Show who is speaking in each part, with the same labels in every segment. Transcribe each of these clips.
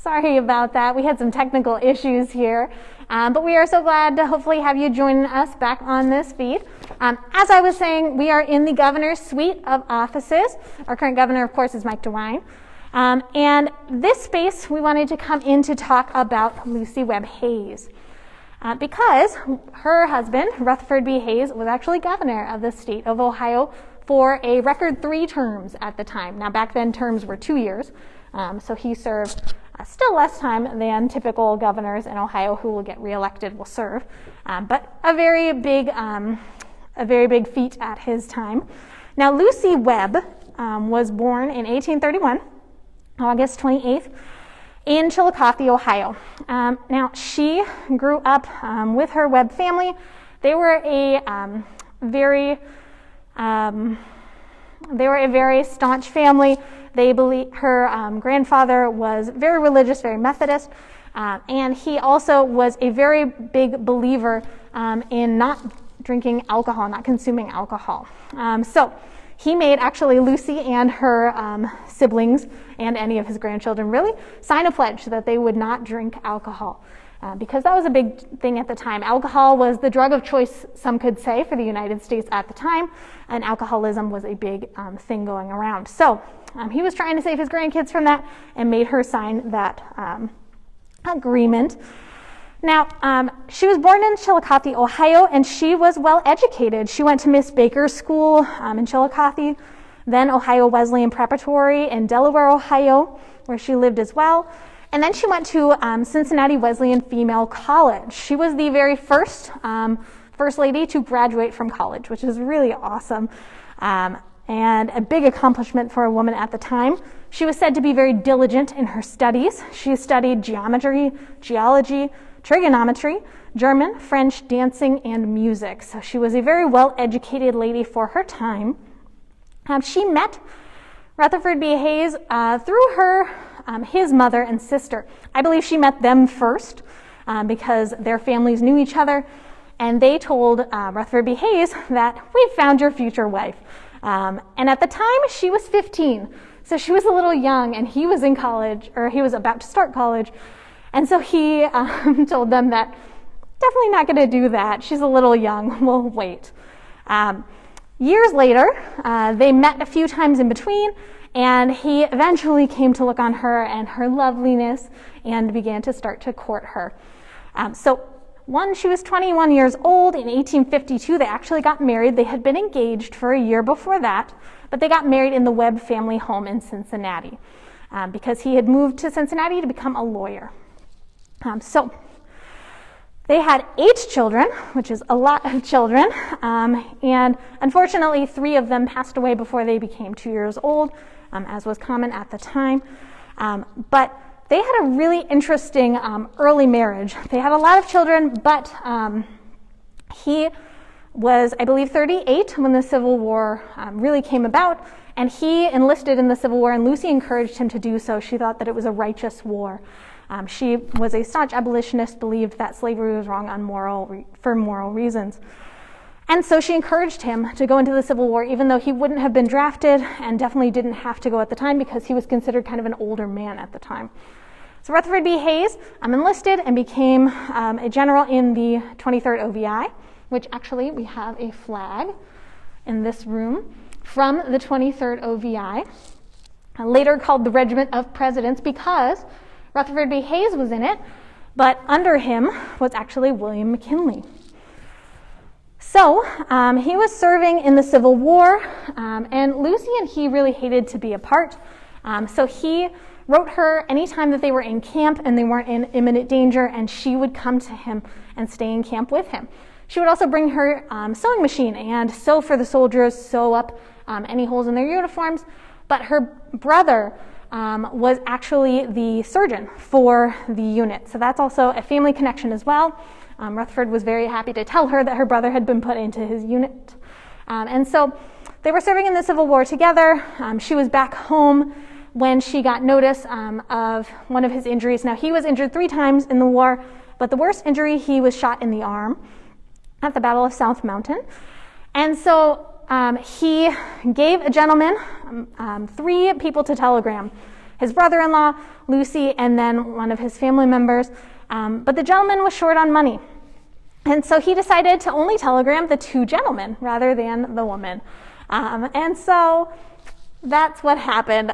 Speaker 1: Sorry about that. We had some technical issues here, but we are so glad to hopefully have you join us back on this feed. As I was saying, we are in the governor's suite of offices. Our current governor, of course, is Mike DeWine. And this space, we wanted to come in to talk about Lucy Webb Hayes. Because her husband, Rutherford B. Hayes, was actually governor of the state of Ohio for a record 3 terms at the time. Now, back then, terms were 2 years, so he served still less time than typical governors in Ohio who will get reelected will serve, but a very big feat at his time. Now, Lucy Webb was born in 1831, August 28th, in Chillicothe, Ohio. Now, she grew up with her Webb family. They were a very staunch family. They believe her grandfather was very religious, very Methodist, and he also was a very big believer in not drinking alcohol, not consuming alcohol. So he made actually Lucy and her siblings and any of his grandchildren really sign a pledge that they would not drink alcohol. Because that was a big thing at the time. Alcohol was the drug of choice, some could say, for the United States at the time, and alcoholism was a big thing going around. So he was trying to save his grandkids from that and made her sign that agreement. Now, she was born in Chillicothe, Ohio, and she was well educated. She went to Miss Baker's School in Chillicothe, then Ohio Wesleyan Preparatory in Delaware, Ohio, where she lived as well. And then she went to Cincinnati Wesleyan Female College. She was the very first lady to graduate from college, which is really awesome and a big accomplishment for a woman at the time. She was said to be very diligent in her studies. She studied geometry, geology, trigonometry, German, French, dancing, and music. So she was a very well-educated lady for her time. She met Rutherford B. Hayes through his mother and sister. I believe she met them first because their families knew each other, and they told Rutherford B. Hayes that we found your future wife. And at the time, she was 15, so she was a little young, and he was in college, or he was about to start college, and so he told them that definitely not going to do that. She's a little young. We'll wait. Years later, they met a few times in between, and he eventually came to look on her and her loveliness and began to start to court her. She was 21 years old. In 1852, they actually got married. They had been engaged for a year before that, but they got married in the Webb family home in Cincinnati because he had moved to Cincinnati to become a lawyer. They had 8 children, which is a lot of children, and unfortunately 3 of them passed away before they became 2 years old, as was common at the time. But they had a really interesting early marriage. They had a lot of children, but he was, I believe, 38 when the Civil War really came about, and he enlisted in the Civil War, and Lucy encouraged him to do so. She thought that it was a righteous war. She was a staunch abolitionist, believed that slavery was wrong for moral reasons. And so she encouraged him to go into the Civil War, even though he wouldn't have been drafted and definitely didn't have to go at the time because he was considered kind of an older man at the time. So Rutherford B. Hayes enlisted and became a general in the 23rd OVI, which actually we have a flag in this room from the 23rd OVI, later called the Regiment of Presidents because Rutherford B. Hayes was in it, but under him was actually William McKinley. So he was serving in the Civil War, and Lucy and he really hated to be apart. So he wrote her anytime that they were in camp and they weren't in imminent danger, and she would come to him and stay in camp with him. She would also bring her sewing machine and sew for the soldiers, sew up any holes in their uniforms. But her brother was actually the surgeon for the unit. So that's also a family connection as well. Rutherford was very happy to tell her that her brother had been put into his unit. And so they were serving in the Civil War together. She was back home when she got notice of one of his injuries. Now, he was injured 3 times in the war, but the worst injury, he was shot in the arm at the Battle of South Mountain. And so he gave a gentleman 3 people to telegram his brother-in-law, Lucy, and then one of his family members. But the gentleman was short on money. And so he decided to only telegram the two gentlemen rather than the woman. And so that's what happened.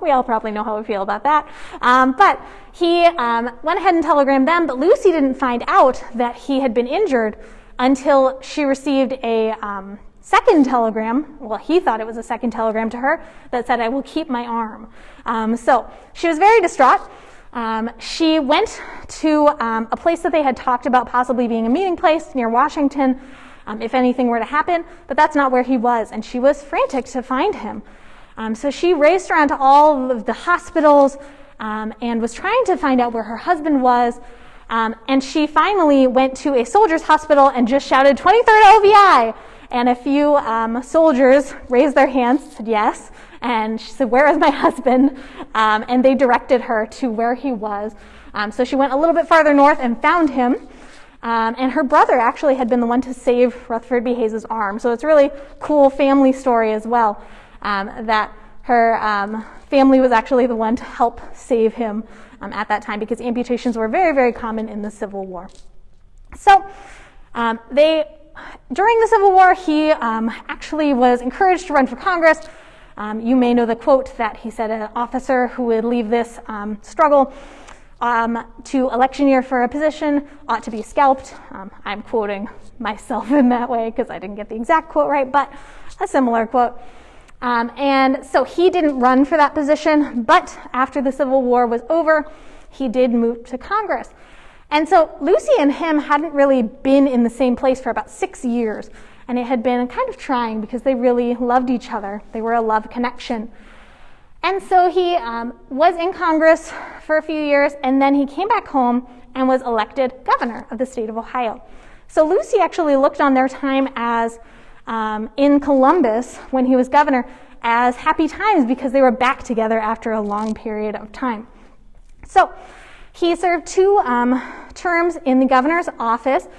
Speaker 1: We all probably know how we feel about that. But he went ahead and telegrammed them, but Lucy didn't find out that he had been injured until she received a second telegram. Well, he thought it was a second telegram to her that said, "I will keep my arm." So she was very distraught. She went to a place that they had talked about possibly being a meeting place near Washington, if anything were to happen, but that's not where he was, and she was frantic to find him. So she raced around to all of the hospitals and was trying to find out where her husband was, and she finally went to a soldiers' hospital and just shouted, "23rd OVI!" And a few soldiers raised their hands, said yes, and she said, "Where is my husband?" And they directed her to where he was. So she went a little bit farther north and found him. And her brother actually had been the one to save Rutherford B. Hayes' arm. So it's a really cool family story as well, that her family was actually the one to help save him at that time, because amputations were very, very common in the Civil War. So during the Civil War, he actually was encouraged to run for Congress. You may know the quote that he said an officer who would leave this struggle to electioneer for a position ought to be scalped. I'm quoting myself in that way because I didn't get the exact quote right, but a similar quote. And so he didn't run for that position, but after the Civil War was over, he did move to Congress. And so Lucy and him hadn't really been in the same place for about 6 years, and it had been kind of trying because they really loved each other. They were a love connection. And so he was in Congress for a few years, and then he came back home and was elected governor of the state of Ohio. So Lucy actually looked on their time as in Columbus, when he was governor, as happy times because they were back together after a long period of time. So he served 2 terms in the governor's office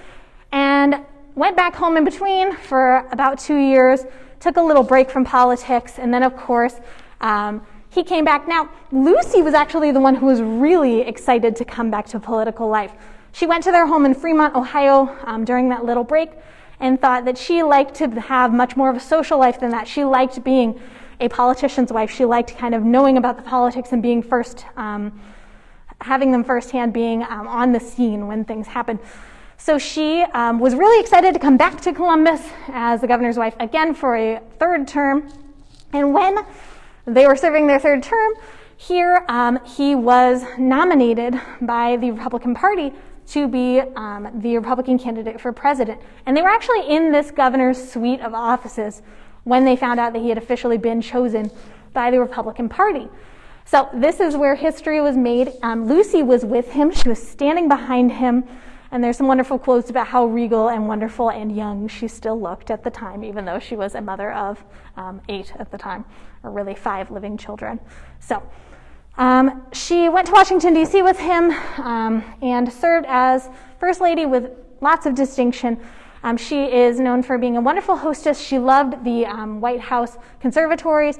Speaker 1: and went back home in between for about 2 years, took a little break from politics, and then, of course, he came back. Now, Lucy was actually the one who was really excited to come back to political life. She went to their home in Fremont, Ohio, during that little break and thought that she liked to have much more of a social life than that. She liked being a politician's wife. She liked kind of knowing about the politics and being first, having them firsthand, being on the scene when things happened. So she was really excited to come back to Columbus as the governor's wife again for a 3rd term. And when they were serving their 3rd term, here he was nominated by the Republican Party to be the Republican candidate for president. And they were actually in this governor's suite of offices when they found out that he had officially been chosen by the Republican Party. So this is where history was made. Lucy was with him. She was standing behind him. And there's some wonderful quotes about how regal and wonderful and young she still looked at the time, even though she was a mother of 8 at the time, or really 5 living children. So she went to Washington, D.C. with him and served as First Lady with lots of distinction. She is known for being a wonderful hostess. She loved the White House conservatories.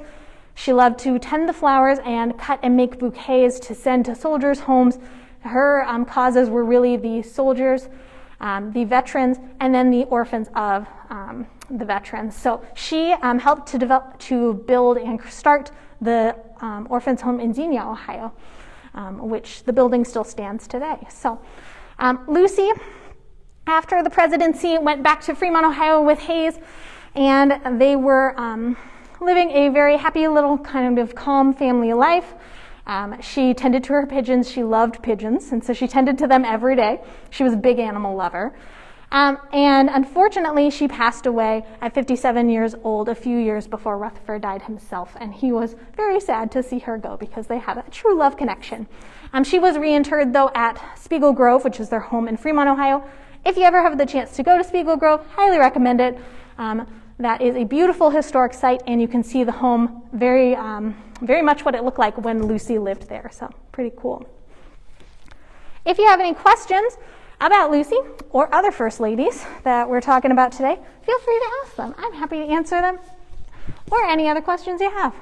Speaker 1: She loved to tend the flowers and cut and make bouquets to send to soldiers' homes. Her causes were really the soldiers, the veterans, and then the orphans of the veterans. So she helped to build and start the orphans' home in Xenia, Ohio, which the building still stands today. So Lucy, after the presidency, went back to Fremont, Ohio with Hayes, and they were living a very happy little kind of calm family life. She tended to her pigeons. She loved pigeons, and so she tended to them every day. She was a big animal lover. And unfortunately, she passed away at 57 years old a few years before Rutherford died himself, and he was very sad to see her go because they had a true love connection. She was reinterred, though, at Spiegel Grove, which is their home in Fremont, Ohio. If you ever have the chance to go to Spiegel Grove, highly recommend it. That is a beautiful historic site, and you can see the home very much what it looked like when Lucy lived there, so pretty cool. If you have any questions about Lucy or other First Ladies that we're talking about today, feel free to ask them. I'm happy to answer them, or any other questions you have.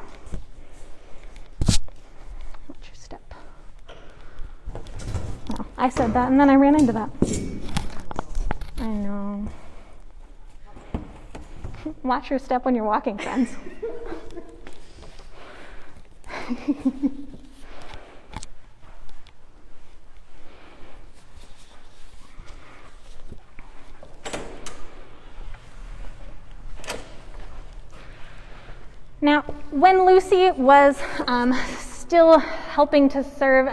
Speaker 1: I said that and then I ran into that. I know. Watch your step when you're walking, friends. Now, when Lucy was still helping to serve,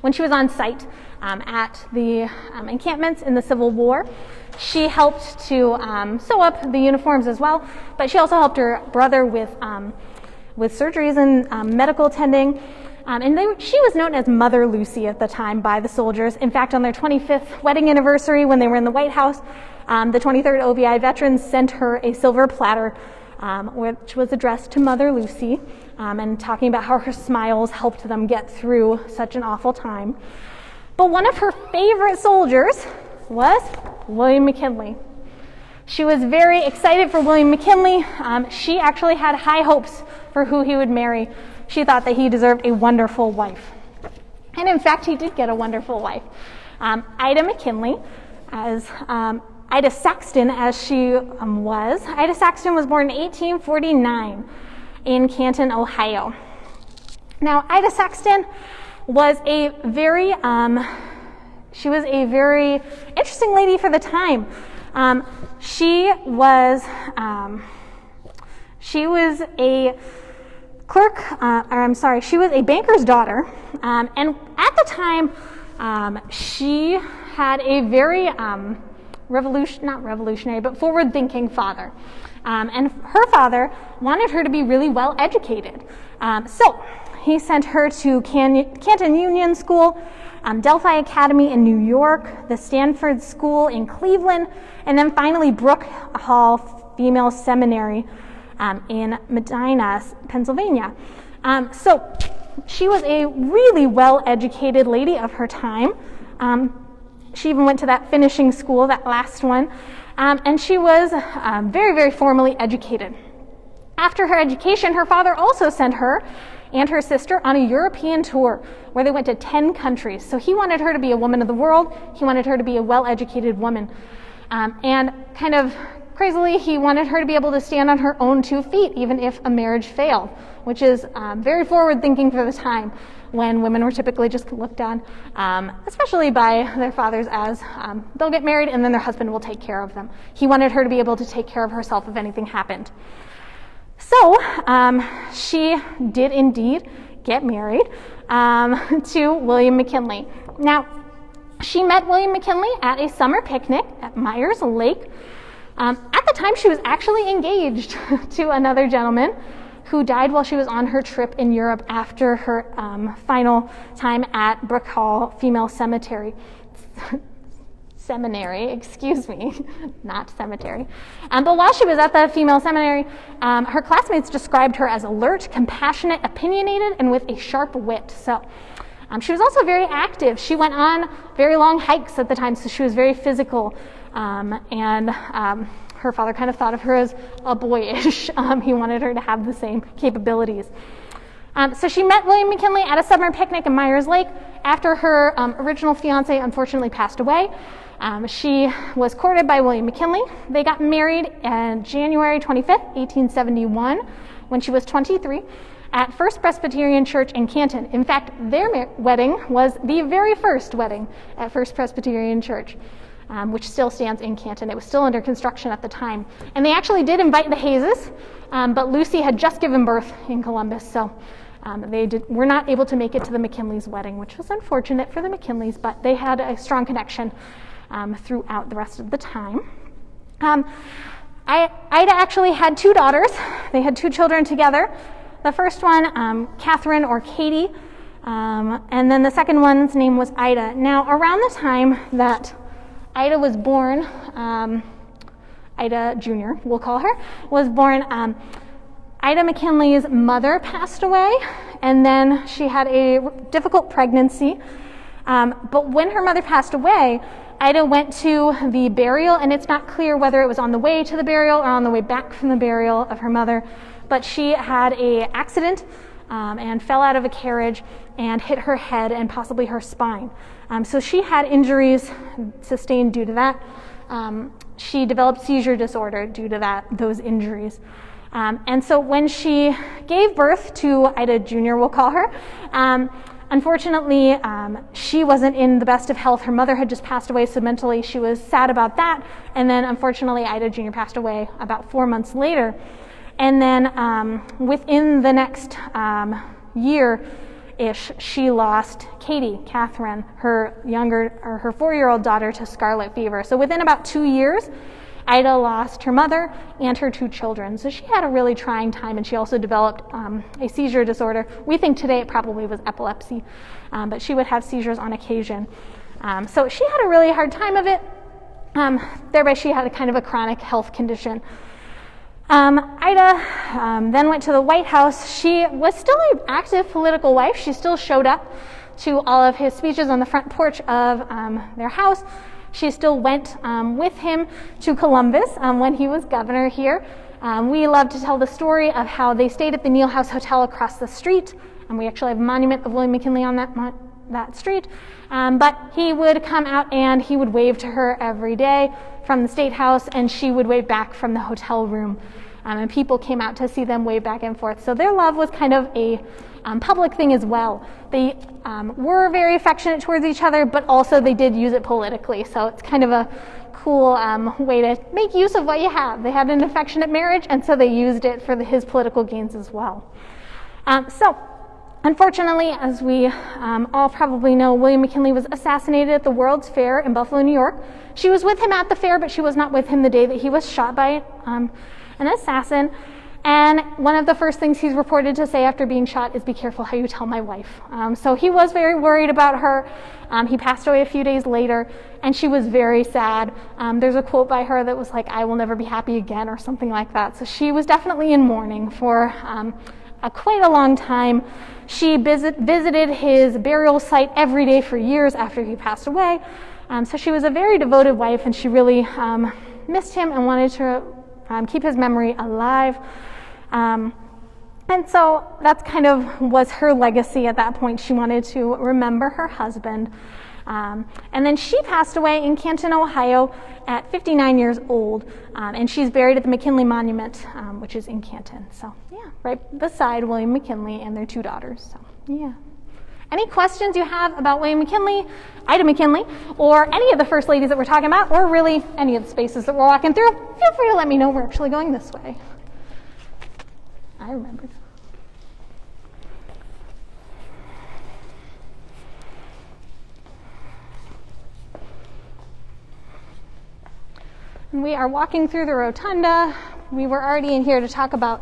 Speaker 1: when she was on site at the encampments in the Civil War, she helped to sew up the uniforms as well, but she also helped her brother with surgeries and medical tending. She was known as Mother Lucy at the time by the soldiers. In fact, on their 25th wedding anniversary, when they were in the White House, the 23rd OVI veterans sent her a silver platter, which was addressed to Mother Lucy, and talking about how her smiles helped them get through such an awful time. But one of her favorite soldiers was William McKinley. She was very excited for William McKinley. She actually had high hopes for who he would marry. She thought that he deserved a wonderful wife. And in fact, he did get a wonderful wife. Ida McKinley, as Ida Saxton as she was. Ida Saxton was born in 1849 in Canton, Ohio. Now, Ida Saxton was a very interesting lady for the time. She was a clerk, she was a banker's daughter, and at the time, she had a very forward-thinking father. And her father wanted her to be really well educated. So he sent her to Canton Union School, Delphi Academy in New York, the Stanford School in Cleveland, and then finally Brook Hall Female Seminary in Medina, Pennsylvania. So she was a really well-educated lady of her time. She even went to that finishing school, that last one, and she was very, very formally educated. After her education, her father also sent her and her sister on a European tour where they went to 10 countries. So he wanted her to be a woman of the world. He wanted her to be a well-educated woman. And kind of crazily, he wanted her to be able to stand on her own 2 feet, even if a marriage failed, which is very forward-thinking for the time, when women were typically just looked on, especially by their fathers, as they'll get married and then their husband will take care of them. He wanted her to be able to take care of herself if anything happened. So she did indeed get married to William McKinley. Now, she met William McKinley at a summer picnic at Myers Lake. At the time, she was actually engaged to another gentleman who died while she was on her trip in Europe after her final time at Brook Hall Female Seminary, not cemetery. But while she was at the female seminary, her classmates described her as alert, compassionate, opinionated, and with a sharp wit. So she was also very active. She went on very long hikes at the time, so she was very physical, and her father kind of thought of her as a boyish. He wanted her to have the same capabilities. So she met William McKinley at a summer picnic in Myers Lake after her original fiance unfortunately passed away. She was courted by William McKinley. They got married on January 25th, 1871, when she was 23, at First Presbyterian Church in Canton. In fact, their wedding was the very first wedding at First Presbyterian Church, which still stands in Canton. It was still under construction at the time. And they actually did invite the Hayeses, but Lucy had just given birth in Columbus, so they were not able to make it to the McKinleys' wedding, which was unfortunate for the McKinleys, but they had a strong connection throughout the rest of the time. Ida actually had 2 daughters. They had 2 children together. The first one, Catherine or Katie, and then the second one's name was Ida. Now, around the time that Ida was born, Ida Jr., we'll call her, was born, Ida McKinley's mother passed away, and then she had a difficult pregnancy. But when her mother passed away, Ida went to the burial, and it's not clear whether it was on the way to the burial or on the way back from the burial of her mother, but she had an accident and fell out of a carriage and hit her head and possibly her spine. So she had injuries sustained due to that. She developed seizure disorder due to those injuries. And so when she gave birth to Ida Jr., we'll call her, unfortunately, she wasn't in the best of health. Her mother had just passed away, so mentally she was sad about that. And then unfortunately, Ida Jr. passed away about 4 months later. And then within the next year-ish, she lost Katie, Catherine, her 4-year-old daughter, to scarlet fever. So within about 2 years, Ida lost her mother and her 2 children. So she had a really trying time, and she also developed a seizure disorder. We think today it probably was epilepsy, but she would have seizures on occasion. So she had a really hard time of it. Thereby she had a kind of a chronic health condition. Ida then went to the White House. She was still an active political wife. She still showed up to all of his speeches on the front porch of their house. She still went with him to Columbus when he was governor here. We love to tell the story of how they stayed at the Neal House Hotel across the street, and we actually have a monument of William McKinley on that street. But he would come out and he would wave to her every day from the State House, and she would wave back from the hotel room. And people came out to see them wave back and forth. So their love was kind of a public thing as well. They were very affectionate towards each other, but also they did use it politically. So it's kind of a cool way to make use of what you have. They had an affectionate marriage, and so they used it for his political gains as well. So unfortunately, as we all probably know, William McKinley was assassinated at the World's Fair in Buffalo, New York. She was with him at the fair, but she was not with him the day that he was shot by an assassin. And one of the first things he's reported to say after being shot is, "Be careful how you tell my wife." So he was very worried about her. He passed away a few days later, and she was very sad. There's a quote by her that was like, "I will never be happy again," or something like that. So she was definitely in mourning for quite a long time. She visited his burial site every day for years after he passed away. So she was a very devoted wife, and she really missed him and wanted to keep his memory alive. And so that's kind of was her legacy at that point. She wanted to remember her husband. And then she passed away in Canton, Ohio at 59 years old. And she's buried at the McKinley Monument, which is in Canton. So yeah, right beside William McKinley and their 2 daughters. So yeah. Any questions you have about William McKinley, Ida McKinley, or any of the first ladies that we're talking about, or really any of the spaces that we're walking through, feel free to let me know. We're actually going this way. I remembered. And we are walking through the rotunda. We were already in here to talk about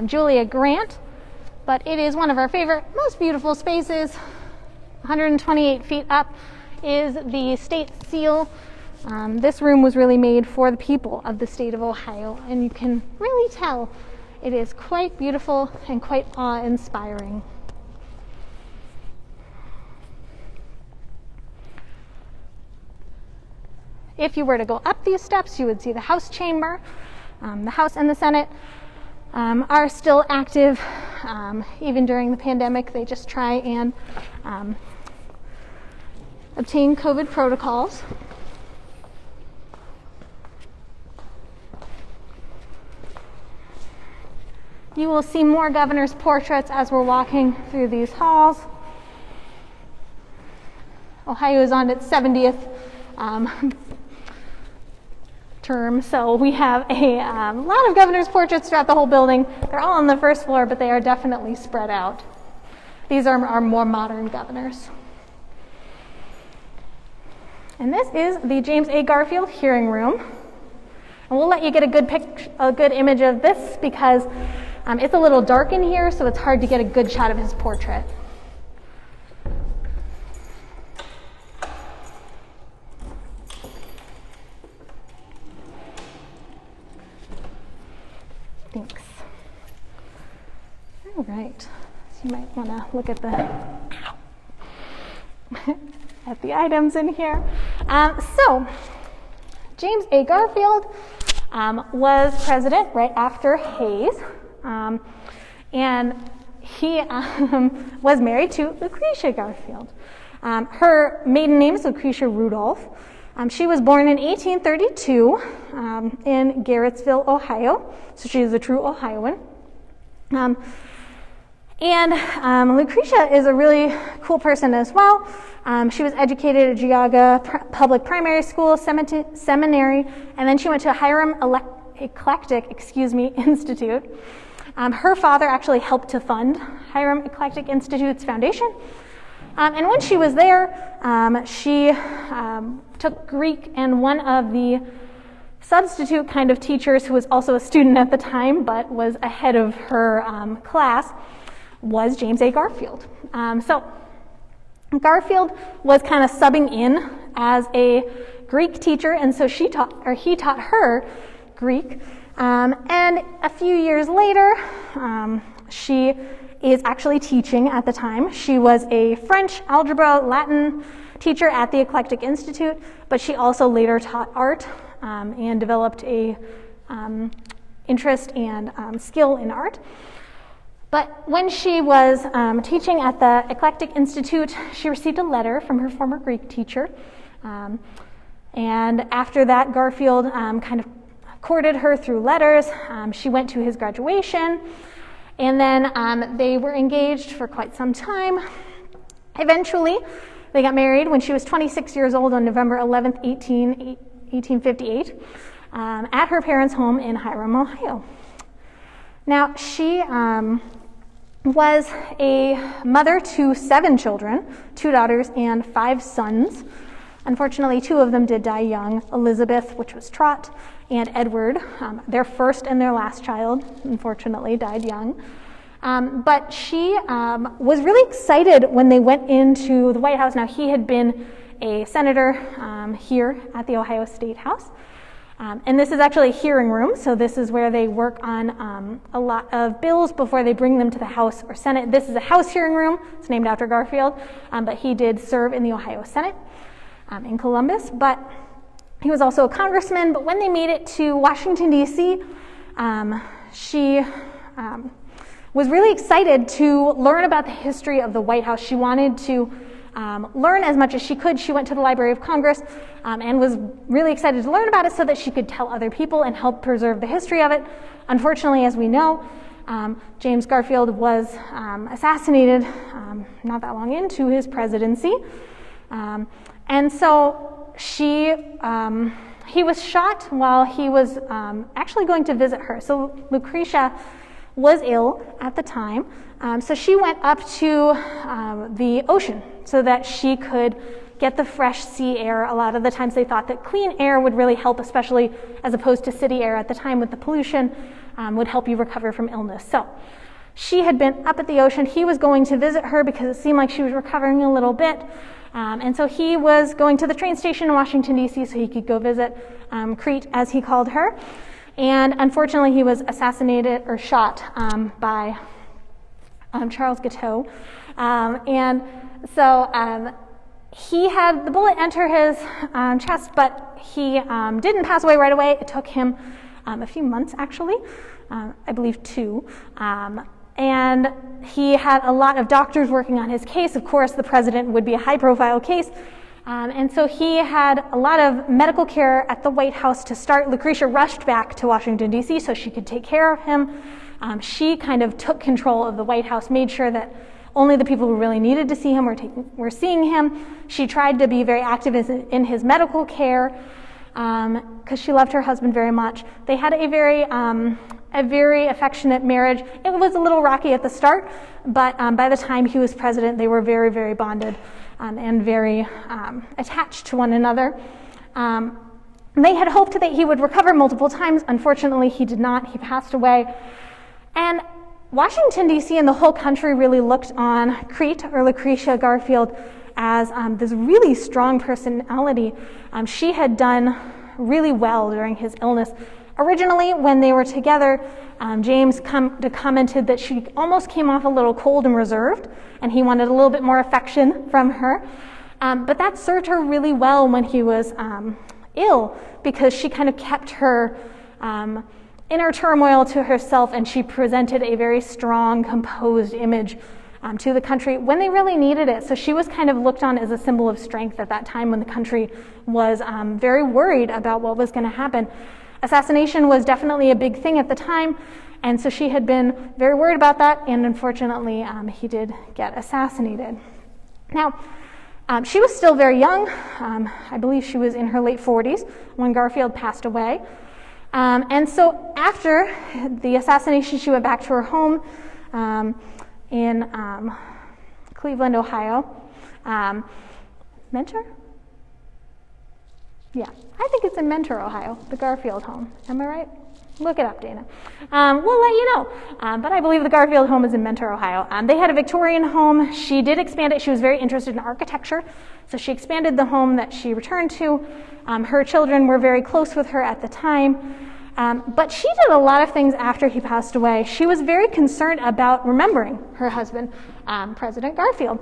Speaker 1: Julia Grant, but it is one of our favorite, most beautiful spaces. 128 feet up is the state seal. This room was really made for the people of the state of Ohio, and you can really tell it is quite beautiful and quite awe-inspiring. If you were to go up these steps, you would see the House chamber. The House and the Senate are still active. Even during the pandemic, they just try and obtain COVID protocols. You will see more governors' portraits as we're walking through these halls. Ohio is on its 70th term, so we have a lot of governors' portraits throughout the whole building. They're all on the first floor, but they are definitely spread out. These are our more modern governors. And this is the James A. Garfield hearing room. And we'll let you get a good image of this because it's a little dark in here, so it's hard to get a good shot of his portrait. Thanks. All right. So you might want to look at the items in here. So James A. Garfield was president right after Hayes, and he was married to Lucretia Garfield. Her maiden name is Lucretia Rudolph. She was born in 1832 in Garrettsville, Ohio, so she is a true Ohioan. And Lucretia is a really cool person as well. She was educated at Geauga Public Primary School, Seminary, and then she went to Hiram Eclectic Institute. Her father actually helped to fund Hiram Eclectic Institute's foundation. And when she was there, she took Greek, and one of the substitute kind of teachers, who was also a student at the time but was ahead of her class, was James A. Garfield. So Garfield was kind of subbing in as a Greek teacher, and so he taught her Greek. And a few years later, she is actually teaching at the time. She was a French, algebra, Latin teacher at the Eclectic Institute, but she also later taught art and developed a interest and skill in art. But when she was teaching at the Eclectic Institute, she received a letter from her former Greek teacher. And after that, Garfield kind of courted her through letters. She went to his graduation, and then they were engaged for quite some time. Eventually, they got married when she was 26 years old on November 11th, 1858, at her parents' home in Hiram, Ohio. Now, she was a mother to 7 children, 2 daughters and 5 sons. Unfortunately, 2 of them did die young, Elizabeth, which was Trot, and Edward, their first and their last child, unfortunately, died young. But she was really excited when they went into the White House. Now, he had been a senator here at the Ohio State House. And this is actually a hearing room, so this is where they work on a lot of bills before they bring them to the House or Senate. This is a House hearing room. It's named after Garfield, but he did serve in the Ohio Senate in Columbus. But he was also a congressman. But when they made it to Washington, D.C., she was really excited to learn about the history of the White House. She wanted to learn as much as she could. She went to the Library of Congress and was really excited to learn about it so that she could tell other people and help preserve the history of it. Unfortunately, as we know, James Garfield was assassinated not that long into his presidency. And so he was shot while he was actually going to visit her. So Lucretia was ill at the time. So she went up to the ocean so that she could get the fresh sea air. A lot of the times they thought that clean air would really help, especially as opposed to city air at the time with the pollution, would help you recover from illness. So she had been up at the ocean. He was going to visit her because it seemed like she was recovering a little bit. And so he was going to the train station in Washington, D.C. so he could go visit Crete, as he called her. And unfortunately, he was assassinated or shot by Charles Guiteau. And so he had the bullet enter his chest, but he didn't pass away right away. It took him a few months, actually, I believe 2. And he had a lot of doctors working on his case. Of course, the president would be a high-profile case. And so he had a lot of medical care at the White House to start. Lucretia rushed back to Washington, D.C. so she could take care of him. She kind of took control of the White House, made sure that only the people who really needed to see him were seeing him. She tried to be very active in his medical care because she loved her husband very much. They had a very affectionate marriage. It was a little rocky at the start, but by the time he was president, they were very, very bonded and very attached to one another. They had hoped that he would recover multiple times. Unfortunately, he did not. He passed away. And Washington, D.C. and the whole country really looked on Crete, or Lucretia Garfield, as this really strong personality. She had done really well during his illness. Originally, when they were together, James commented that she almost came off a little cold and reserved, and he wanted a little bit more affection from her. But that served her really well when he was ill, because she kind of kept her inner turmoil to herself, and she presented a very strong, composed image to the country when they really needed it. So she was kind of looked on as a symbol of strength at that time when the country was very worried about what was going to happen. Assassination was definitely a big thing at the time, and so she had been very worried about that, and unfortunately he did get assassinated. Now, she was still very young. I believe she was in her late 40s when Garfield passed away. And so after the assassination, she went back to her home in Cleveland, Ohio. Mentor? Yeah, I think it's in Mentor, Ohio, the Garfield home. Am I right? Look it up, Dana. We'll let you know. But I believe the Garfield home is in Mentor, Ohio. They had a Victorian home. She did expand it. She was very interested in architecture, so she expanded the home that she returned to. Her children were very close with her at the time. But she did a lot of things after he passed away. She was very concerned about remembering her husband, President Garfield.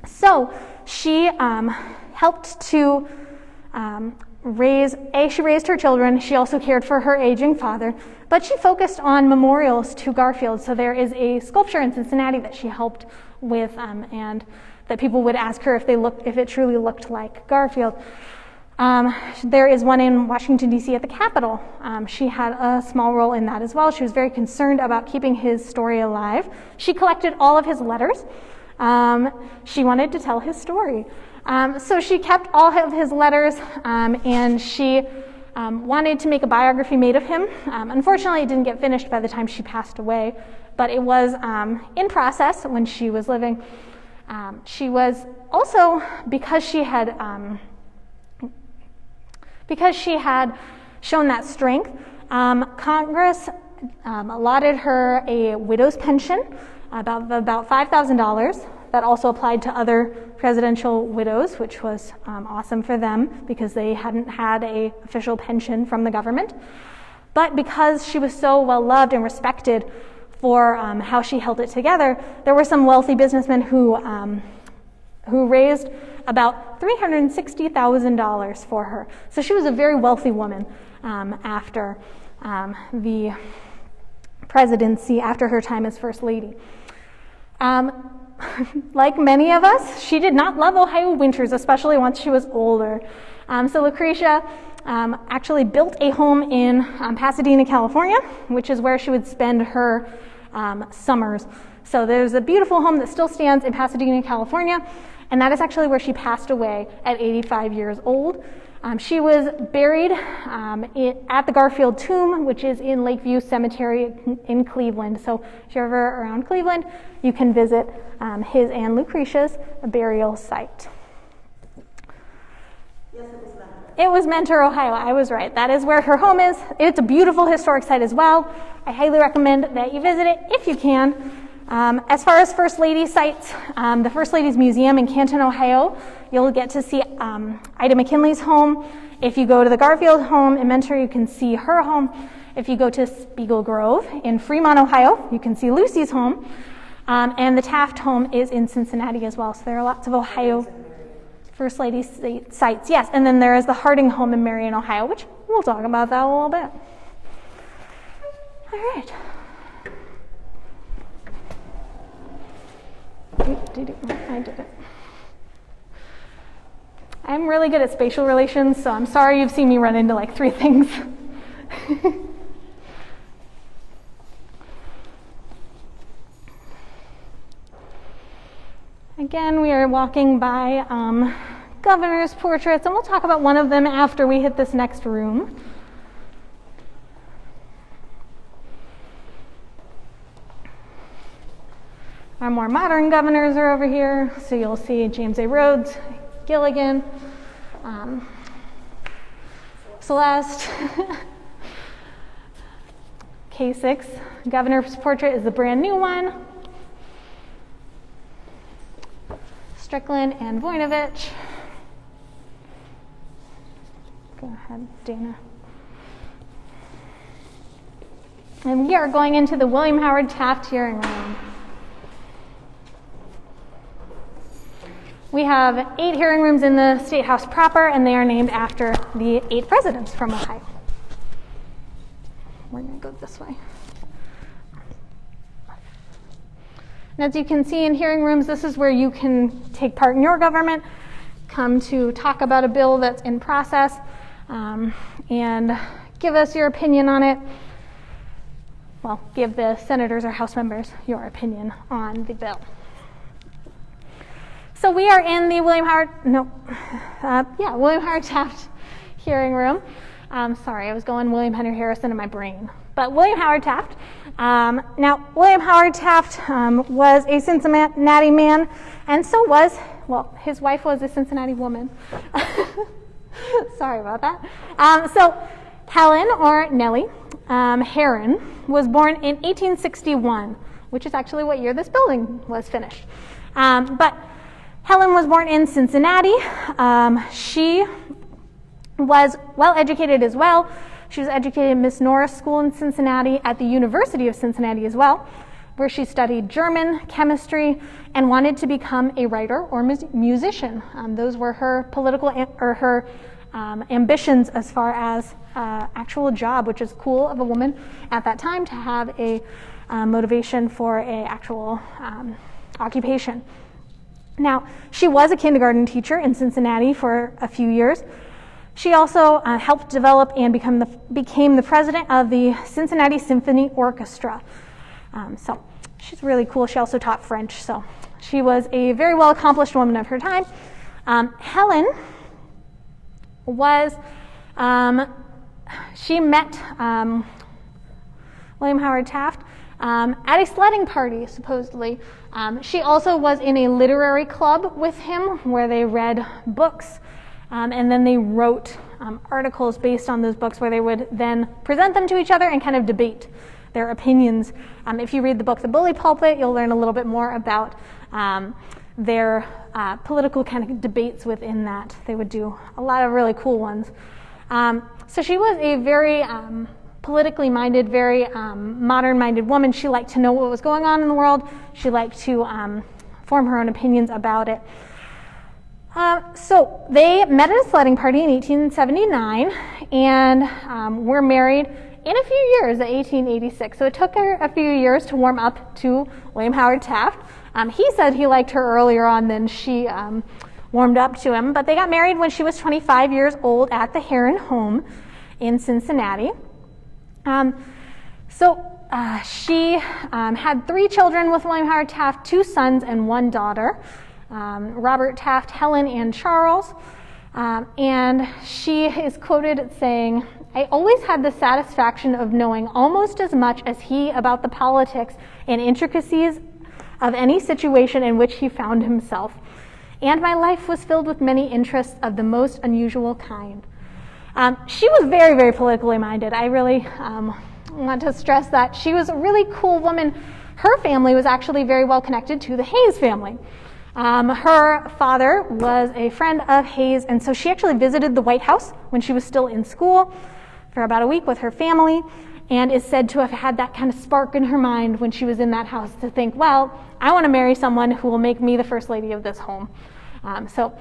Speaker 1: So she helped to she raised her children. She also cared for her aging father, but she focused on memorials to Garfield. So there is a sculpture in Cincinnati that she helped with, and that people would ask her if it truly looked like Garfield. There is one in Washington, D.C. at the Capitol. She had a small role in that as well. She was very concerned about keeping his story alive. She collected all of his letters. She wanted to tell his story. So she kept all of his letters, and she wanted to make a biography made of him. Unfortunately, it didn't get finished by the time she passed away, but it was in process when she was living. She was also, because she had shown that strength, Congress allotted her a widow's pension, about $5,000. That also applied to other presidential widows, which was awesome for them because they hadn't had an official pension from the government. But because she was so well loved and respected for how she held it together, there were some wealthy businessmen who raised about $360,000 for her. So she was a very wealthy woman after the presidency, after her time as First Lady. Like many of us, she did not love Ohio winters, especially once she was older. So Lucretia actually built a home in Pasadena, California, which is where she would spend her summers. So there's a beautiful home that still stands in Pasadena, California, and that is actually where she passed away at 85 years old. She was buried at the Garfield tomb, which is in Lakeview Cemetery in Cleveland. So if you're ever around Cleveland, you can visit his and Lucretia's burial site.
Speaker 2: Yes, it was Mentor.
Speaker 1: It was Mentor, Ohio. I was right. That is where her home is. It's a beautiful historic site as well. I highly recommend that you visit it if you can. As far as First Lady sites, the First Lady's Museum in Canton, Ohio, you'll get to see Ida McKinley's home. If you go to the Garfield home in Mentor, you can see her home. If you go to Spiegel Grove in Fremont, Ohio, you can see Lucy's home. And the Taft home is in Cincinnati as well. So there are lots of Ohio First Lady sites. Yes, and then there is the Harding home in Marion, Ohio, which we'll talk about that a little bit. All right. I did it. I'm really good at spatial relations, so I'm sorry you've seen me run into like 3 things. Again, we are walking by governor's portraits, and we'll talk about one of them after we hit this next room. Our more modern governors are over here, so you'll see James A. Rhodes, Gilligan, Celeste. K6, governor's portrait is the brand new one. Strickland and Voinovich. Go ahead, Dana. And we are going into the William Howard Taft hearing room. We have 8 hearing rooms in the State House proper, and they are named after the 8 presidents from Ohio. we're going to go this way. And as you can see in hearing rooms, this is where you can take part in your government, come to talk about a bill that's in process, and give us your opinion on it. Well, give the senators or House members your opinion on the bill. So we are in the William Howard Taft hearing room. Sorry, I was going William Henry Harrison in my brain. But William Howard Taft. Now, William Howard Taft was a Cincinnati man, and so was, well, his wife was a Cincinnati woman. Sorry about that. So Helen, or Nellie Herron, was born in 1861, which is actually what year this building was finished. But Helen was born in Cincinnati. She was well educated as well. She was educated at Miss Norris School in Cincinnati, at the University of Cincinnati as well, where she studied German, chemistry, and wanted to become a writer or musician. Those were her political her ambitions as far as actual job, which is cool of a woman at that time to have a motivation for a actual occupation. Now, she was a kindergarten teacher in Cincinnati for a few years. She also helped develop and became the president of the Cincinnati Symphony Orchestra. So she's really cool. She also taught French, so she was a very well-accomplished woman of her time. Helen was, she met William Howard Taft at a sledding party, supposedly. She also was in a literary club with him where they read books, and then they wrote articles based on those books where they would then present them to each other and kind of debate their opinions. If you read the book The Bully Pulpit, you'll learn a little bit more about their political kind of debates within that. They would do a lot of really cool ones. So she was a very politically minded, very modern-minded woman. She liked to know what was going on in the world. She liked to form her own opinions about it. So they met at a sledding party in 1879 and were married in a few years, at 1886. So it took her a few years to warm up to William Howard Taft. He said he liked her earlier on than she warmed up to him, but they got married when she was 25 years old at the Herron home in Cincinnati. She had 3 children with William Howard Taft, 2 sons and 1 daughter, Robert Taft, Helen, and Charles. And she is quoted saying, "I always had the satisfaction of knowing almost as much as he about the politics and intricacies of any situation in which he found himself. And my life was filled with many interests of the most unusual kind." She was very, very politically minded. I really want to stress that. She was a really cool woman. Her family was actually very well connected to the Hayes family. Her father was a friend of Hayes, and so she actually visited the White House when she was still in school for about a week with her family, and is said to have had that kind of spark in her mind when she was in that house to think, well, I want to marry someone who will make me the first lady of this home. So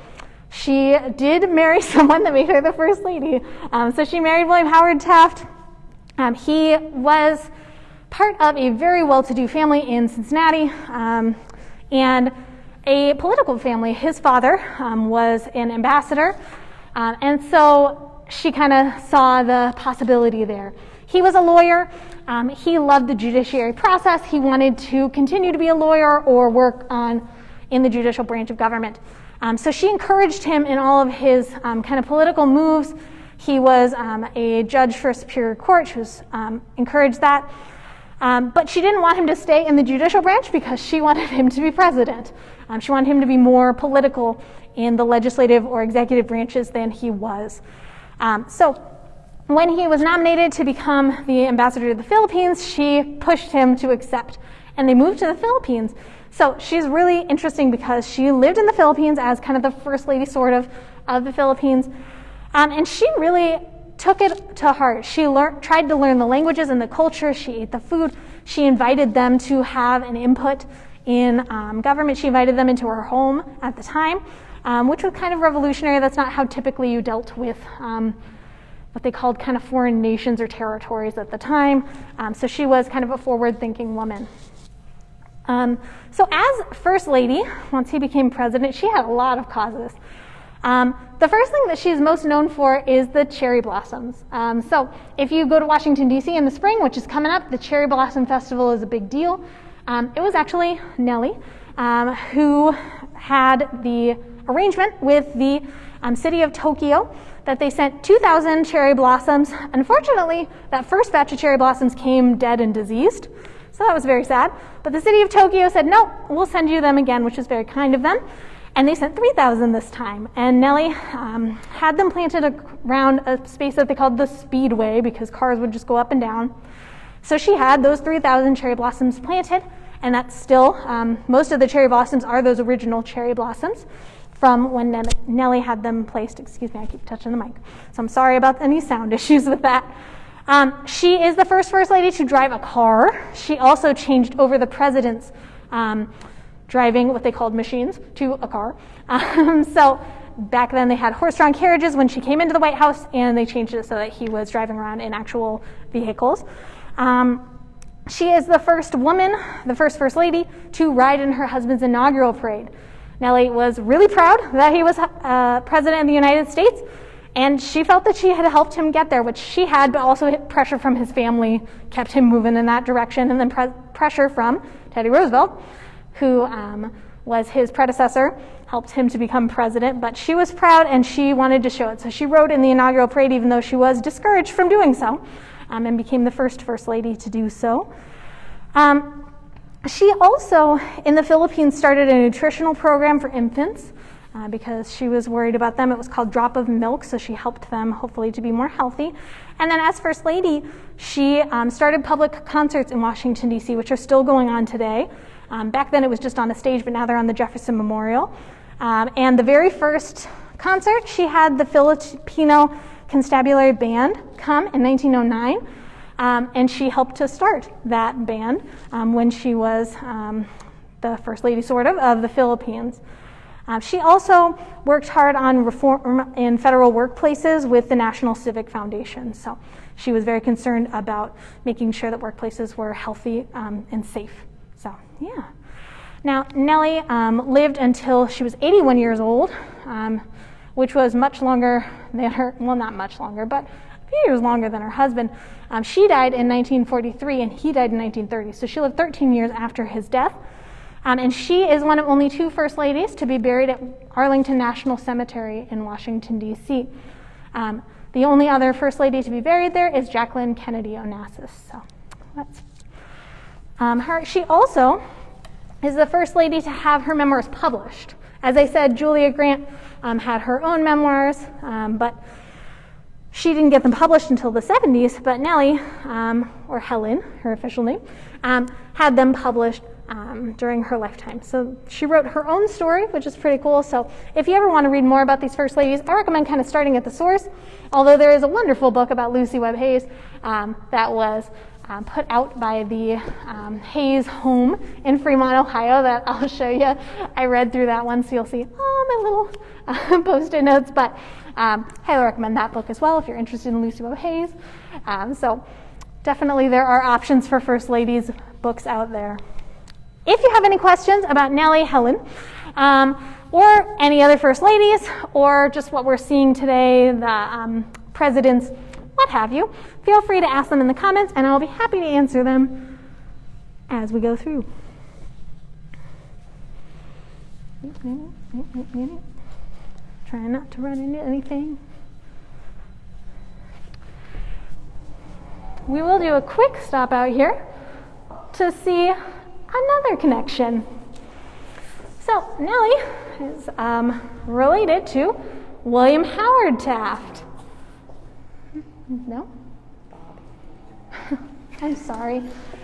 Speaker 1: she did marry someone that made her the first lady. So she married William Howard Taft. He was part of a very well-to-do family in Cincinnati, and a political family. His father was an ambassador, and so she kind of saw the possibility there. He was a lawyer. He loved the judiciary process. He wanted to continue to be a lawyer or work in the judicial branch of government. So she encouraged him in all of his kind of political moves. He was a judge for a superior court. She was encouraged that. But she didn't want him to stay in the judicial branch because she wanted him to be president. She wanted him to be more political in the legislative or executive branches than he was. So when he was nominated to become the ambassador to the Philippines, she pushed him to accept, and they moved to the Philippines. So she's really interesting because she lived in the Philippines as kind of the first lady sort of the Philippines, and she really took it to heart. She tried to learn the languages and the culture. She ate the food. She invited them to have an input in government. She invited them into her home at the time, which was kind of revolutionary. That's not how typically you dealt with what they called kind of foreign nations or territories at the time. So she was kind of a forward-thinking woman. So as First Lady, once he became president, she had a lot of causes. The first thing that she's most known for is the cherry blossoms. So if you go to Washington, D.C. in the spring, which is coming up, the Cherry Blossom Festival is a big deal. It was actually Nellie who had the arrangement with the city of Tokyo that they sent 2,000 cherry blossoms. Unfortunately, that first batch of cherry blossoms came dead and diseased, so that was very sad. But the city of Tokyo said, no, we'll send you them again, which was very kind of them. And they sent 3,000 this time. And Nellie had them planted around a space that they called the Speedway because cars would just go up and down. So she had those 3,000 cherry blossoms planted, and that's still, most of the cherry blossoms are those original cherry blossoms from when Nellie had them placed. Excuse me, I keep touching the mic. So I'm sorry about any sound issues with that. She is the first Lady to drive a car. She also changed over the president's driving what they called machines to a car. So back then they had horse-drawn carriages when she came into the White House, and they changed it so that he was driving around in actual vehicles. She is the first woman, the first Lady, to ride in her husband's inaugural parade. Nellie was really proud that he was president of the United States, and she felt that she had helped him get there, which she had, but also pressure from his family kept him moving in that direction, and then pressure from Teddy Roosevelt, who was his predecessor, helped him to become president, but she was proud and she wanted to show it. So she rode in the inaugural parade even though she was discouraged from doing so, and became the first Lady to do so. She also, in the Philippines, started a nutritional program for infants because she was worried about them. It was called Drop of Milk, so she helped them hopefully to be more healthy. And then as First Lady, she started public concerts in Washington, D.C., which are still going on today. Back then it was just on a stage, but now they're on the Jefferson Memorial. And the very first concert, she had the Filipino Constabulary Band come in 1909, and she helped to start that band when she was the First Lady, sort of the Philippines. She also worked hard on reform in federal workplaces with the National Civic Foundation. So she was very concerned about making sure that workplaces were healthy and safe. So, yeah. Now, Nellie lived until she was 81 years old, which was much longer than her, well, not much longer, but a few years longer than her husband. She died in 1943, and he died in 1930, so she lived 13 years after his death. And she is one of only two First Ladies to be buried at Arlington National Cemetery in Washington, D.C. The only other First Lady to be buried there is Jacqueline Kennedy Onassis. So that's she also is the First Lady to have her memoirs published. As I said, Julia Grant had her own memoirs, but she didn't get them published until the 70s, but Nellie, or Helen, her official name, had them published during her lifetime. So she wrote her own story, which is pretty cool. So if you ever want to read more about these First Ladies, I recommend kind of starting at the source, although there is a wonderful book about Lucy Webb Hayes that was put out by the Hayes home in Fremont, Ohio, that I'll show you. I read through that one, so you'll see my little post-it notes, but highly recommend that book as well if you're interested in Lucy Webb Hayes. So definitely there are options for First Ladies books out there. If you have any questions about Nellie, Helen, or any other First Ladies, or just what we're seeing today, the presidents, what have you, feel free to ask them in the comments, and I'll be happy to answer them as we go through. Trying not to run into anything. We will do a quick stop out here to see another connection. So Nellie is related to William Howard Taft. No? I'm sorry.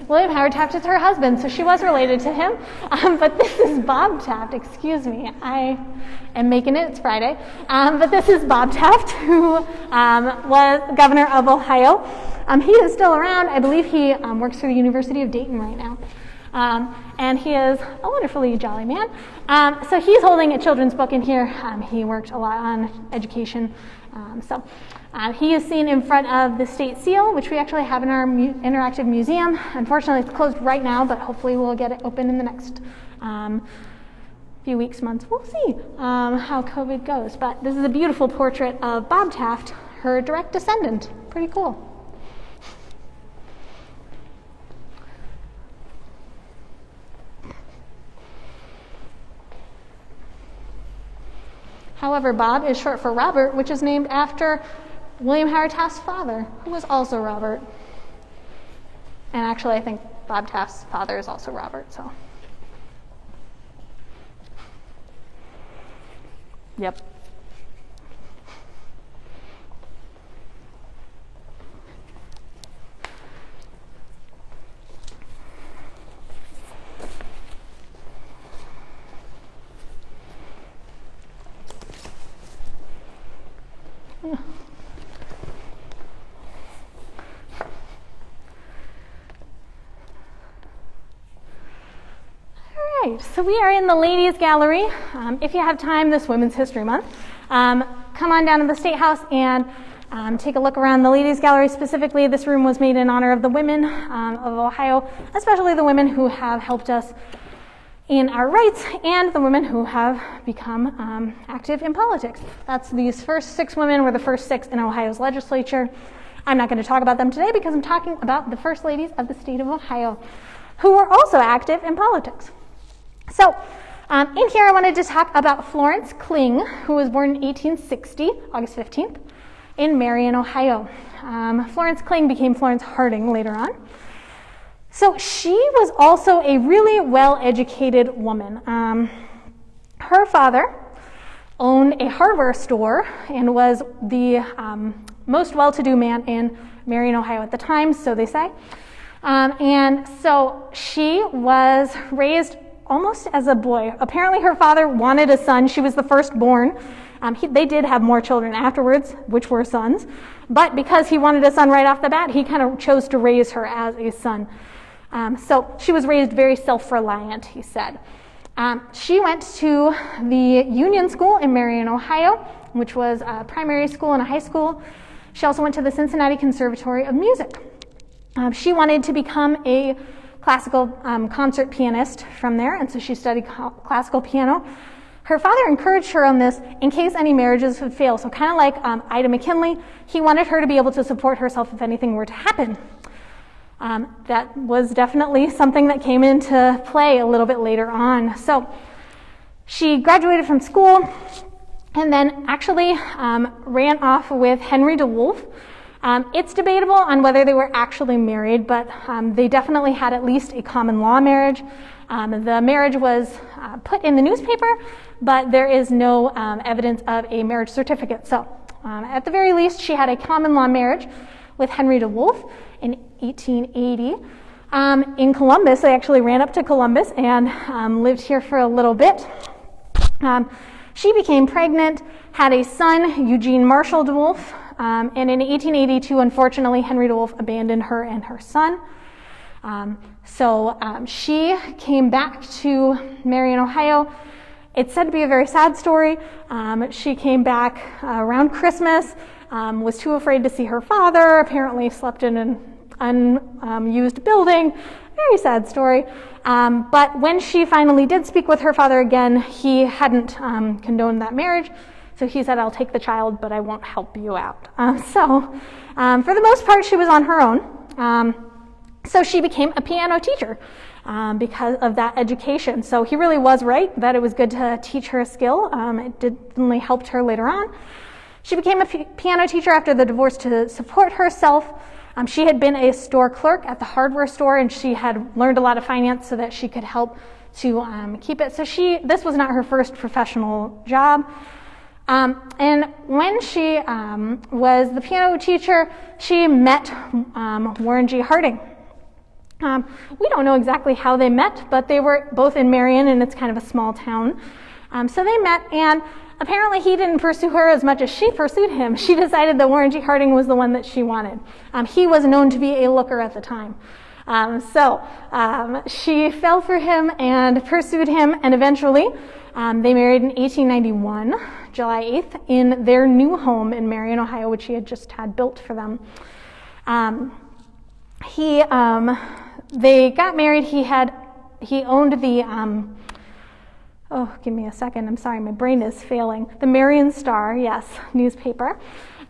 Speaker 1: William Howard Taft is her husband, so she was related to him. But this is Bob Taft. Excuse me. I am making it. It's Friday. But this is Bob Taft, who was governor of Ohio. He is still around. I believe he works for the University of Dayton right now. and he is a wonderfully jolly man. So he's holding a children's book in here. He worked a lot on education. He is seen in front of the state seal, which we actually have in our interactive museum. Unfortunately, it's closed right now, but hopefully we'll get it open in the next few weeks, months. We'll see how COVID goes. But this is a beautiful portrait of Bob Taft, her direct descendant. Pretty cool. However, Bob is short for Robert, which is named after William Howard Taft's father, who was also Robert. And actually, I think Bob Taft's father is also Robert, so. Yep. Yeah. All right, so we are in the Ladies Gallery. If you have time this Women's History Month, come on down to the State House and take a look around the Ladies Gallery. Specifically, this room was made in honor of the women of Ohio, especially the women who have helped us in our rights and the women who have become active in politics. These first 6 women were the first 6 in Ohio's legislature. I'm not going to talk about them today because I'm talking about the first ladies of the state of Ohio who were also active in politics. So in here I wanted to talk about Florence Kling, who was born in 1860, August 15th, in Marion, Ohio. Florence Kling became Florence Harding later on. So she was also a really well-educated woman. Her father owned a hardware store and was the most well-to-do man in Marion, Ohio at the time, so they say. And so she was raised almost as a boy. Apparently her father wanted a son. She was the firstborn. They did have more children afterwards, which were sons. But because he wanted a son right off the bat, he kind of chose to raise her as a son. So she was raised very self-reliant, he said. She went to the Union School in Marion, Ohio, which was a primary school and a high school. She also went to the Cincinnati Conservatory of Music. She wanted to become a classical concert pianist from there, and so she studied classical piano. Her father encouraged her on this in case any marriages would fail. So kind of like Ida McKinley, he wanted her to be able to support herself if anything were to happen. That was definitely something that came into play a little bit later on. So she graduated from school and then actually ran off with Henry DeWolf. It's debatable on whether they were actually married, but they definitely had at least a common law marriage. The marriage was put in the newspaper, but there is no evidence of a marriage certificate. So at the very least, she had a common law marriage with Henry DeWolf in 1880. In Columbus, they actually ran up to Columbus and lived here for a little bit. She became pregnant, had a son, Eugene Marshall DeWolf, and in 1882, unfortunately, Henry DeWolf abandoned her and her son. So she came back to Marion, Ohio. It's said to be a very sad story. She came back around Christmas, was too afraid to see her father, apparently slept in an unused building. Very sad story. But when she finally did speak with her father again, he hadn't condoned that marriage. So he said, "I'll take the child, but I won't help you out." So for the most part, she was on her own. So she became a piano teacher because of that education. So he really was right that it was good to teach her a skill. It definitely helped her later on. She became a piano teacher after the divorce to support herself. She had been a store clerk at the hardware store, and she had learned a lot of finance so that she could help to keep it. So this was not her first professional job. And when she was the piano teacher, she met Warren G. Harding. We don't know exactly how they met, but they were both in Marion, and it's kind of a small town. So they met, and apparently he didn't pursue her as much as she pursued him. She decided that Warren G. Harding was the one that she wanted. He was known to be a looker at the time. She fell for him and pursued him, and eventually they married in 1891, July 8th, in their new home in Marion, Ohio, which he had just had built for them. They got married. He owned the, give me a second, I'm sorry, my brain is failing. The Marion Star, yes, newspaper.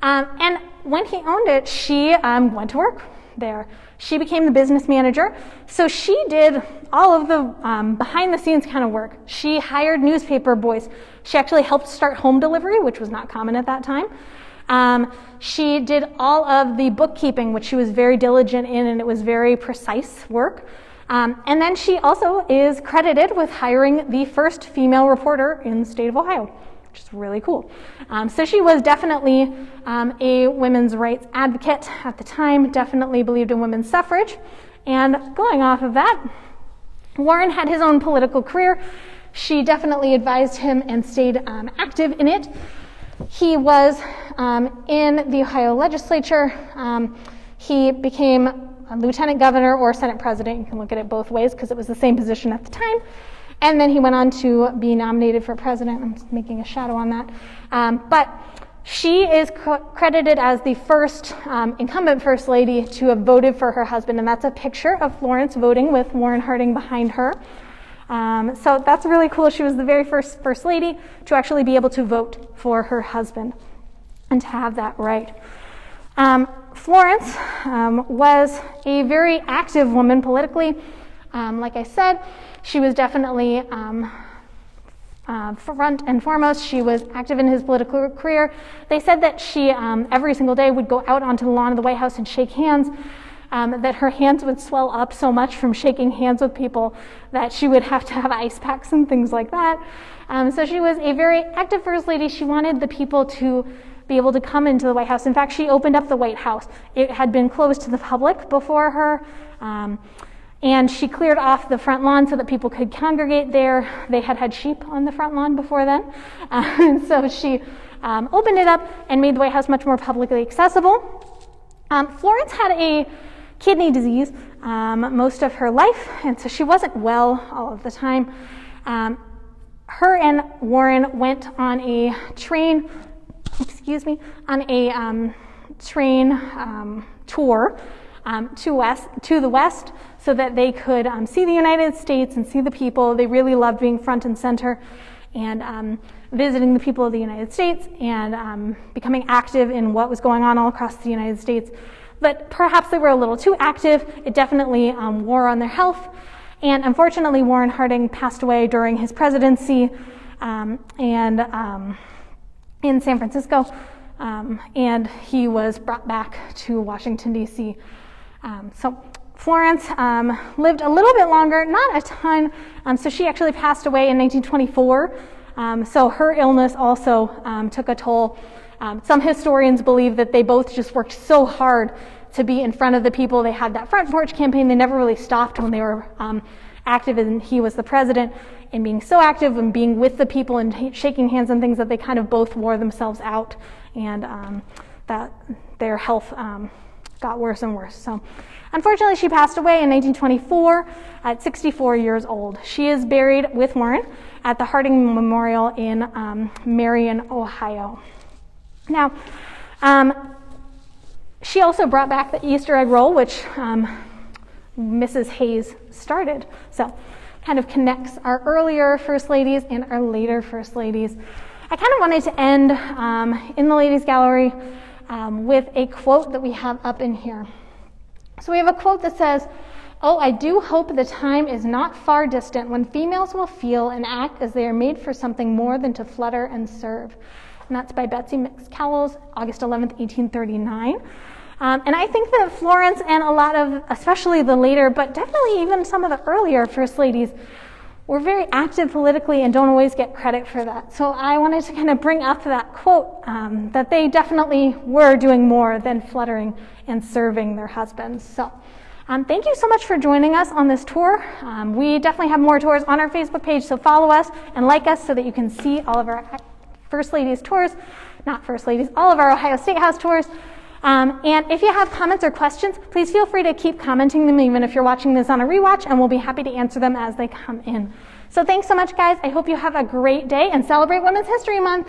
Speaker 1: And when he owned it, she went to work there. She became the business manager. So she did all of the behind the scenes kind of work. She hired newspaper boys. She actually helped start home delivery, which was not common at that time. She did all of the bookkeeping, which she was very diligent in, and it was very precise work. And then she also is credited with hiring the first female reporter in the state of Ohio, which is really cool. So she was definitely a women's rights advocate at the time, definitely believed in women's suffrage. And going off of that, Warren had his own political career. She definitely advised him and stayed active in it. He was in the Ohio legislature. He became a lieutenant governor or Senate president. You can look at it both ways because it was the same position at the time. And then he went on to be nominated for president. I'm just making a shadow on that. But she is credited as the first incumbent first lady to have voted for her husband. And that's a picture of Florence voting with Warren Harding behind her. So that's really cool. She was the very first lady to actually be able to vote for her husband and to have that right. Florence was a very active woman politically. Like I said, she was definitely front and foremost. She was active in his political career. They said that she every single day would go out onto the lawn of the White House and shake hands, that her hands would swell up so much from shaking hands with people that she would have to have ice packs and things like that. So she was a very active first lady. She wanted the people to be able to come into the White House. In fact, she opened up the White House. It had been closed to the public before her, and she cleared off the front lawn so that people could congregate there. They had sheep on the front lawn before then, and so she opened it up and made the White House much more publicly accessible. Florence had a kidney disease most of her life, and so she wasn't well all of the time. Her and Warren went on a train tour to the west so that they could see the United States and see the people. They really loved being front and center and visiting the people of the United States and becoming active in what was going on all across the United States. But perhaps they were a little too active. It definitely wore on their health. And unfortunately, Warren Harding passed away during his presidency in San Francisco, and he was brought back to Washington, D.C. So Florence lived a little bit longer, not a ton, so she actually passed away in 1924. So her illness also took a toll. Some historians believe that they both just worked so hard to be in front of the people. They had that front porch campaign. They never really stopped when they were active, and he was the president, and being so active and being with the people and shaking hands and things that they kind of both wore themselves out, and that their health got worse and worse. So unfortunately, she passed away in 1924 at 64 years old. She is buried with Warren at the Harding Memorial in Marion, Ohio. Now, she also brought back the Easter egg roll, which Mrs. Hayes started. So kind of connects our earlier first ladies and our later first ladies. I kind of wanted to end in the ladies gallery with a quote that we have up in here. So we have a quote that says, "Oh, I do hope the time is not far distant when females will feel and act as they are made for something more than to flutter and serve." And that's by Betsy Mix Cowles, August 11th, 1839. And I think that Florence and a lot of, especially the later, but definitely even some of the earlier first ladies, were very active politically and don't always get credit for that. So I wanted to kind of bring up that quote, that they definitely were doing more than fluttering and serving their husbands. So thank you so much for joining us on this tour. We definitely have more tours on our Facebook page, so follow us and like us so that you can see all of our First Ladies tours, not First Ladies, all of our Ohio State House tours. And if you have comments or questions, please feel free to keep commenting them even if you're watching this on a rewatch, and we'll be happy to answer them as they come in. So thanks so much, guys. I hope you have a great day and celebrate Women's History Month.